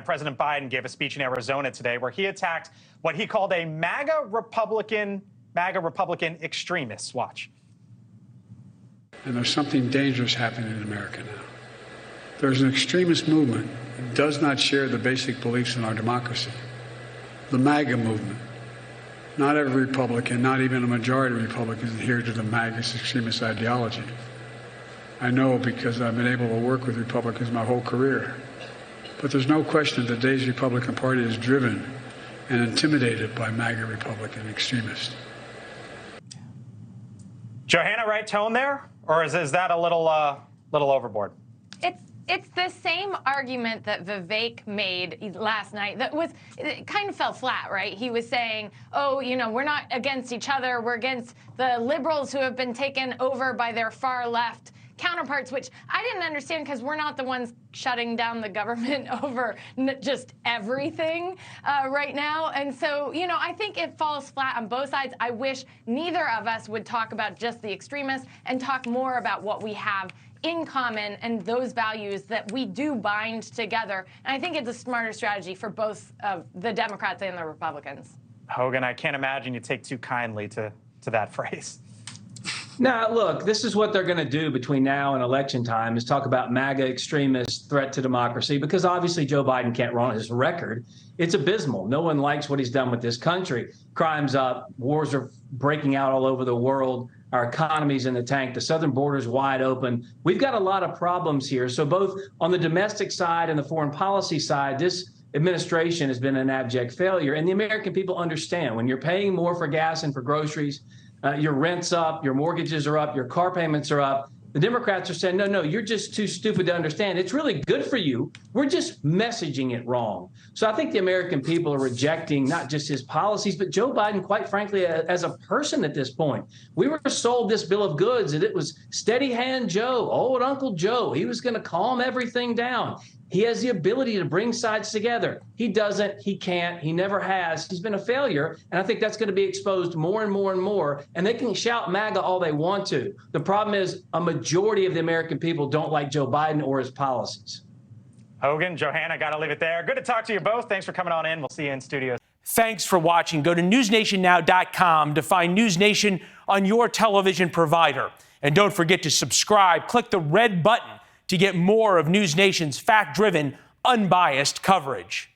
President Biden gave a speech in Arizona today where he attacked what he called a MAGA Republican extremists. Watch. And there's something dangerous happening in America now. There's an extremist movement that does not share the basic beliefs in our democracy. The MAGA movement. Not every Republican, not even a majority of Republicans adhere to the MAGA extremist ideology. I know because I've been able to work with Republicans my whole career. But there's no question that today's Republican Party is driven and intimidated by MAGA Republican extremists. Johanna, right tone there? Or is that a little overboard? It's the same argument that Vivek made last night it kind of fell flat, right? He was saying, oh, we're not against each other. We're against the liberals who have been taken over by their far left counterparts, which I didn't understand because we're not the ones shutting down the government over just everything right now. And so, I think it falls flat on both sides. I wish neither of us would talk about just the extremists and talk more about what we have in common and those values that we do bind together. And I think it's a smarter strategy for both the Democrats and the Republicans. Hogan, I can't imagine you take too kindly to that phrase. Now, look, this is what they're going to do between now and election time is talk about MAGA extremists, threat to democracy, because obviously Joe Biden can't run his record. It's abysmal. No one likes what he's done with this country. Crime's up. Wars are breaking out all over the world. Our economy's in the tank. The southern border's wide open. We've got a lot of problems here. So both on the domestic side and the foreign policy side, this administration has been an abject failure. And the American people understand when you're paying more for gas and for groceries, your rent's up, your mortgages are up, your car payments are up. The Democrats are saying, no, you're just too stupid to understand. It's really good for you. We're just messaging it wrong. So I think the American people are rejecting not just his policies, but Joe Biden, quite frankly, as a person at this point. We were sold this bill of goods and it was steady hand Joe, old Uncle Joe. He was going to calm everything down. He has the ability to bring sides together. He doesn't, he can't, he never has. He's been a failure. And I think that's going to be exposed more and more and more. And they can shout MAGA all they want to. The problem is a majority of the American people don't like Joe Biden or his policies. Hogan, Johanna, got to leave it there. Good to talk to you both. Thanks for coming on in. We'll see you in studio. Thanks for watching. Go to newsnationnow.com to find NewsNation on your television provider. And don't forget to subscribe. Click the red button to get more of NewsNation's fact-driven, unbiased coverage.